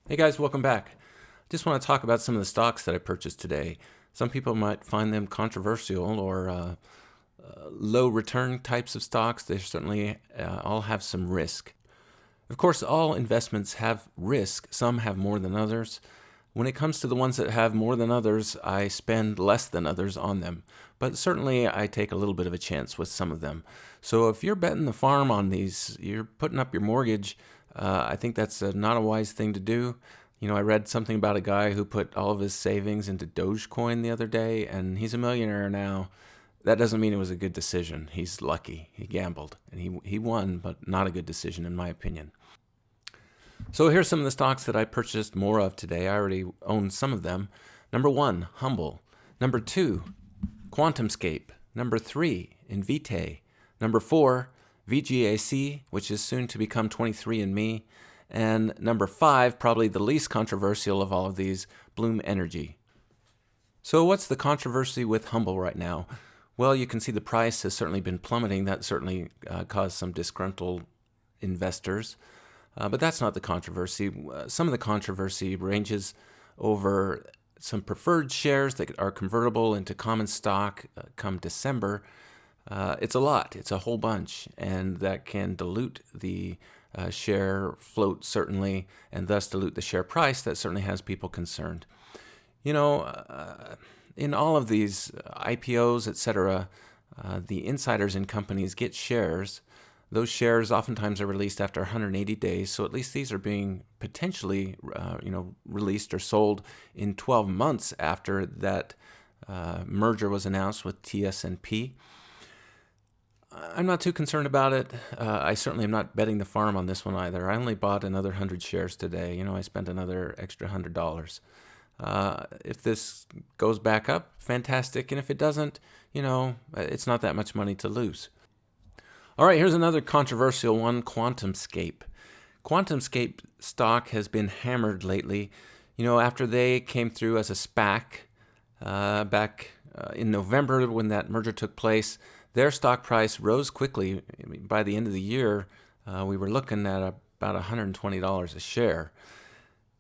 Hey guys, welcome back. Just want to talk about some of the stocks that I purchased today. Some people might find them controversial or low return types of stocks. They certainly all have some risk. Of course, all investments have risk. Some have more than others. When it comes to the ones that have more than others, I spend less than others on them. But certainly I take a little bit of a chance with some of them. So if you're betting the farm on these, you're putting up your mortgage, I think that's not a wise thing to do. You know, I read something about a guy who put all of his savings into Dogecoin the other day, and he's a millionaire now. That doesn't mean it was a good decision. He's lucky. He gambled, and he won, but not a good decision in my opinion. So here's some of the stocks that I purchased more of today. I already own some of them. Number 1, HUMBL. Number 2, QuantumScape. Number 3, Invitae. Number 4, VGAC, which is soon to become 23andMe. And number 5, probably the least controversial of all of these, Bloom Energy. So what's the controversy with HUMBL right now? Well, you can see the price has certainly been plummeting. That certainly caused some disgruntled investors. But that's not the controversy. Some of the controversy ranges over some preferred shares that are convertible into common stock come December. It's a lot. It's a whole bunch, and that can dilute the share float certainly, and thus dilute the share price. That certainly has people concerned. You know, in all of these IPOs, etc., the insiders in companies get shares. Those shares oftentimes are released after 180 days, so at least these are being potentially, released or sold in 12 months after that merger was announced with TSNP. I'm not too concerned about it. I certainly am not betting the farm on this one either. I only bought another 100 shares today. You know, I spent another extra $100. If this goes back up, fantastic. And if it doesn't, you know, it's not that much money to lose. All right, here's another controversial one, QuantumScape. QuantumScape stock has been hammered lately. You know, after they came through as a SPAC back in November when that merger took place, their stock price rose quickly. By the end of the year, we were looking at about $120 a share.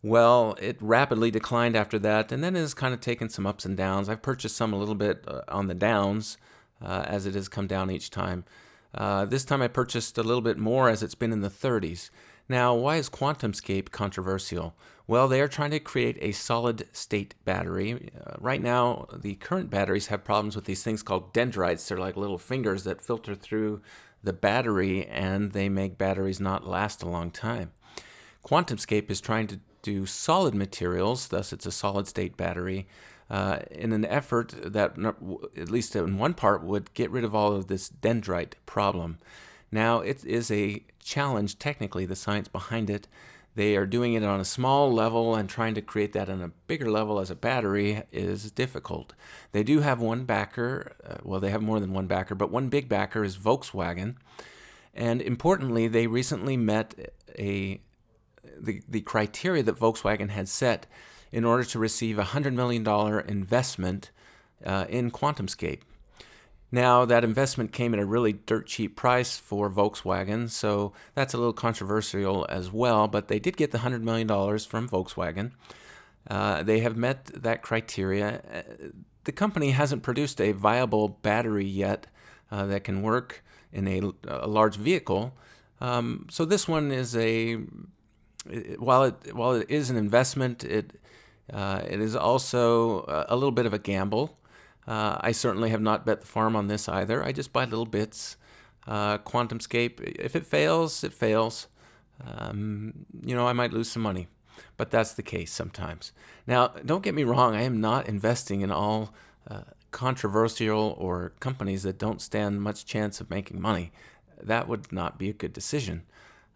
Well, it rapidly declined after that, and then it has kind of taken some ups and downs. I've purchased some a little bit on the downs as it has come down each time. This time I purchased a little bit more as it's been in the 30s. Now, why is QuantumScape controversial? Well, they are trying to create a solid-state battery. Right now, the current batteries have problems with these things called dendrites. They're like little fingers that filter through the battery, and they make batteries not last a long time. QuantumScape is trying to do solid materials, thus it's a solid-state battery, in an effort that, at least in one part, would get rid of all of this dendrite problem. Now, it is a challenge, technically, the science behind it. They are doing it on a small level, and trying to create that on a bigger level as a battery is difficult. They do have one backer. Well, they have more than one backer, but one big backer is Volkswagen. And importantly, they recently met the criteria that Volkswagen had set in order to receive a $100 million investment in QuantumScape. Now, that investment came at a really dirt cheap price for Volkswagen, so that's a little controversial as well, but they did get the $100 million from Volkswagen. They have met that criteria. The company hasn't produced a viable battery yet that can work in a large vehicle. So this one is while it is an investment, it is also a little bit of a gamble. I certainly have not bet the farm on this either. I just buy little bits. QuantumScape, if it fails, it fails. I might lose some money, but that's the case sometimes. Now, don't get me wrong. I am not investing in all controversial or companies that don't stand much chance of making money. That would not be a good decision.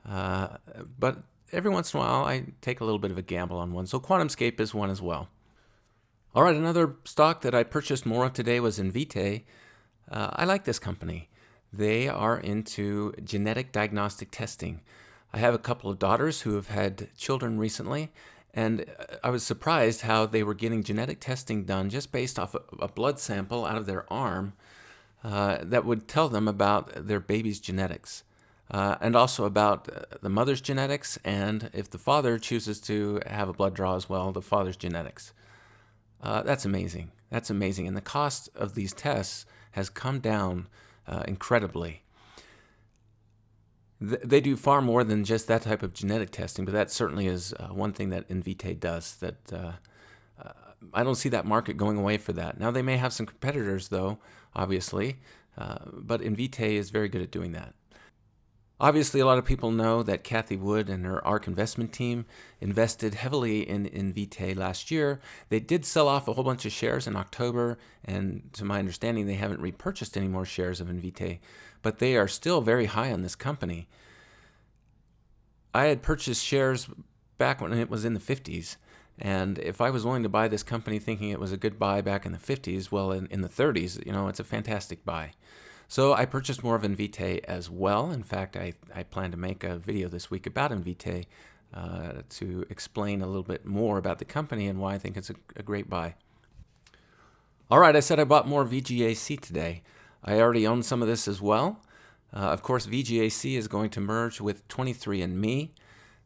But every once in a while, I take a little bit of a gamble on one. So QuantumScape is one as well. All right, another stock that I purchased more of today was Invitae. I like this company. They are into genetic diagnostic testing. I have a couple of daughters who have had children recently, and I was surprised how they were getting genetic testing done just based off a blood sample out of their arm that would tell them about their baby's genetics. and also about the mother's genetics, and if the father chooses to have a blood draw as well, the father's genetics. That's amazing. That's amazing. And the cost of these tests has come down incredibly. They do far more than just that type of genetic testing, but that certainly is one thing that Invitae does. I don't see that market going away for that. Now, they may have some competitors, though, obviously, but Invitae is very good at doing that. Obviously, a lot of people know that Kathy Wood and her ARK investment team invested heavily in Invitae last year. They did sell off a whole bunch of shares in October, and to my understanding, they haven't repurchased any more shares of Invitae, but they are still very high on this company. I had purchased shares back when it was in the 50s, and if I was willing to buy this company thinking it was a good buy back in the 50s, well, in the 30s, it's a fantastic buy. So I purchased more of Invitae as well. In fact, I plan to make a video this week about Invitae to explain a little bit more about the company and why I think it's a great buy. All right, I said I bought more VGAC today. I already own some of this as well. Of course, VGAC is going to merge with 23andMe.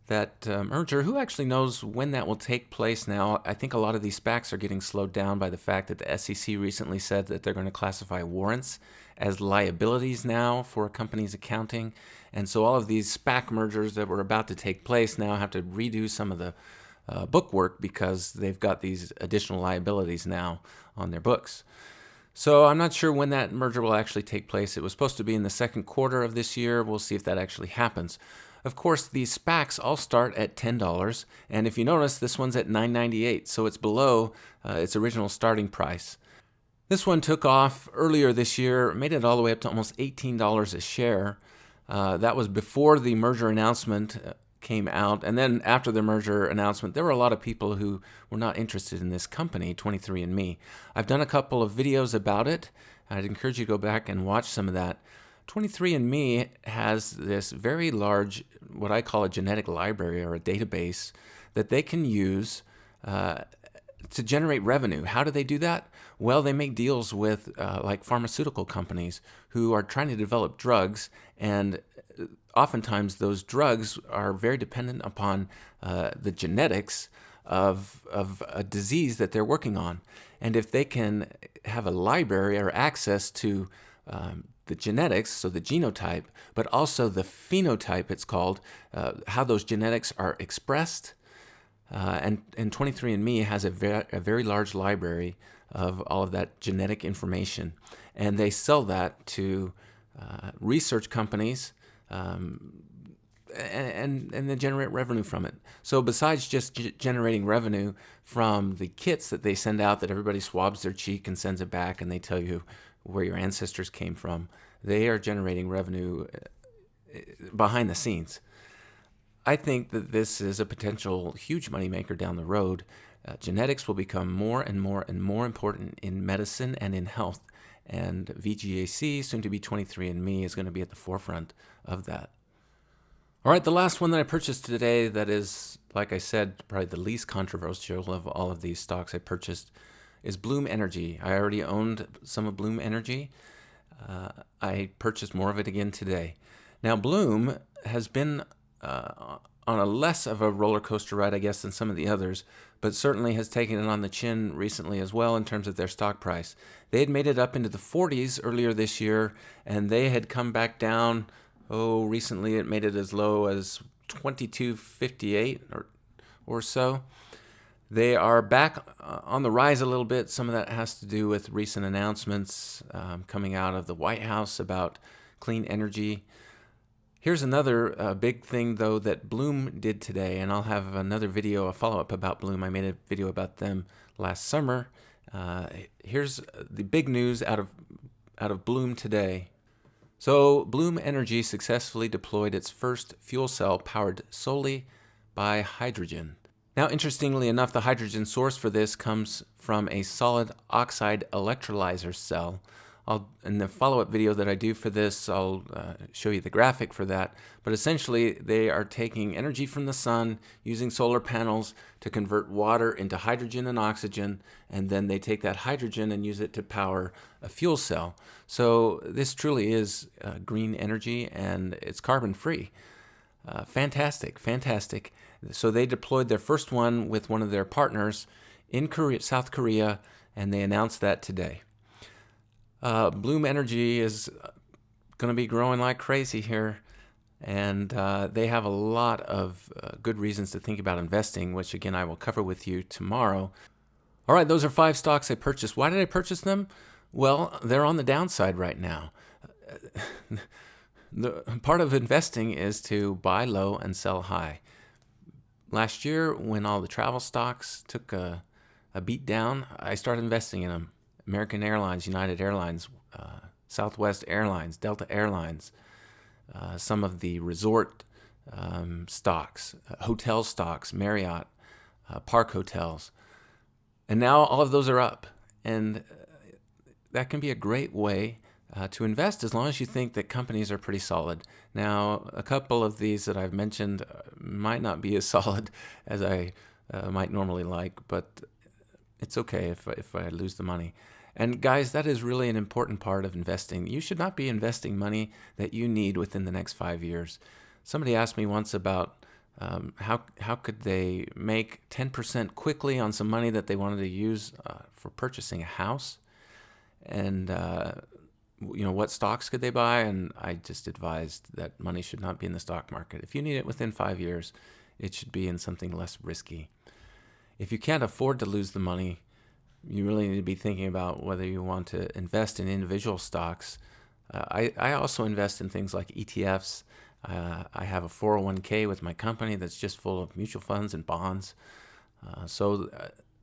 That merger, who actually knows when that will take place now? I think a lot of these SPACs are getting slowed down by the fact that the SEC recently said that they're going to classify warrants as liabilities now for a company's accounting. And so all of these SPAC mergers that were about to take place now have to redo some of the bookwork because they've got these additional liabilities now on their books. So I'm not sure when that merger will actually take place. It was supposed to be in the second quarter of this year. We'll see if that actually happens. Of course, these SPACs all start at $10, and if you notice, this one's at $9.98, so it's below its original starting price. This one took off earlier this year, made it all the way up to almost $18 a share. That was before the merger announcement came out, and then after the merger announcement, there were a lot of people who were not interested in this company, 23andMe. I've done a couple of videos about it. I'd encourage you to go back and watch some of that. 23andMe has this very large, what I call a genetic library or a database that they can use to generate revenue. How do they do that? Well, they make deals with like pharmaceutical companies who are trying to develop drugs, and oftentimes those drugs are very dependent upon the genetics of a disease that they're working on. And if they can have a library or access to the genetics, so the genotype, but also the phenotype, it's called, how those genetics are expressed. And 23andMe has a very large library of all of that genetic information. And they sell that to research companies and then generate revenue from it. So besides just generating revenue from the kits that they send out that everybody swabs their cheek and sends it back and they tell you where your ancestors came from, they are generating revenue behind the scenes. I think that this is a potential huge moneymaker down the road. Genetics will become more and more and more important in medicine and in health, and VGAC, soon to be 23andMe, is going to be at the forefront of that. All right, the last one that I purchased today that is, like I said, probably the least controversial of all of these stocks I purchased is Bloom Energy. I already owned some of Bloom Energy. I purchased more of it again today. Now, Bloom has been on a less of a roller coaster ride, I guess, than some of the others, but certainly has taken it on the chin recently as well in terms of their stock price. They had made it up into the 40s earlier this year, and they had come back down. Recently it made it as low as $22.58 or so. They are back on the rise a little bit. Some of that has to do with recent announcements coming out of the White House about clean energy. Here's another big thing, though, that Bloom did today, and I'll have another video, a follow-up about Bloom. I made a video about them last summer. Here's the big news out of Bloom today. So Bloom Energy successfully deployed its first fuel cell powered solely by hydrogen. Now, interestingly enough, the hydrogen source for this comes from a solid oxide electrolyzer cell In the follow-up video that I do for this, I'll show you the graphic for that. But essentially, they are taking energy from the sun using solar panels to convert water into hydrogen and oxygen, and then they take that hydrogen and use it to power a fuel cell. So this truly is green energy, and it's carbon-free. Fantastic, fantastic. So they deployed their first one with one of their partners in South Korea, and they announced that today. Bloom Energy is going to be growing like crazy here, and they have a lot of good reasons to think about investing, which again I will cover with you tomorrow. All right, those are 5 stocks I purchased. Why did I purchase them? Well, they're on the downside right now. The part of investing is to buy low and sell high. Last year, when all the travel stocks took a beat down, I started investing in them. American Airlines, United Airlines, Southwest Airlines, Delta Airlines, some of the resort stocks, hotel stocks, Marriott, Park Hotels. And now all of those are up. And that can be a great way to invest as long as you think that companies are pretty solid. Now, a couple of these that I've mentioned might not be as solid as I might normally like, but it's okay if I lose the money. And guys, that is really an important part of investing. You should not be investing money that you need within the next 5 years. Somebody asked me once about how could they make 10% quickly on some money that they wanted to use for purchasing a house, and what stocks could they buy? And I just advised that money should not be in the stock market. If you need it within 5 years, it should be in something less risky. If you can't afford to lose the money, you really need to be thinking about whether you want to invest in individual stocks. I also invest in things like ETFs. I have a 401k with my company that's just full of mutual funds and bonds. So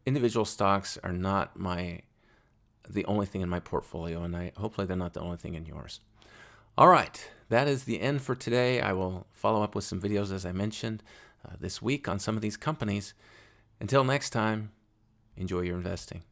individual stocks are not the only thing in my portfolio, and hopefully they're not the only thing in yours. All right, that is the end for today. I will follow up with some videos, as I mentioned, this week on some of these companies. Until next time, enjoy your investing.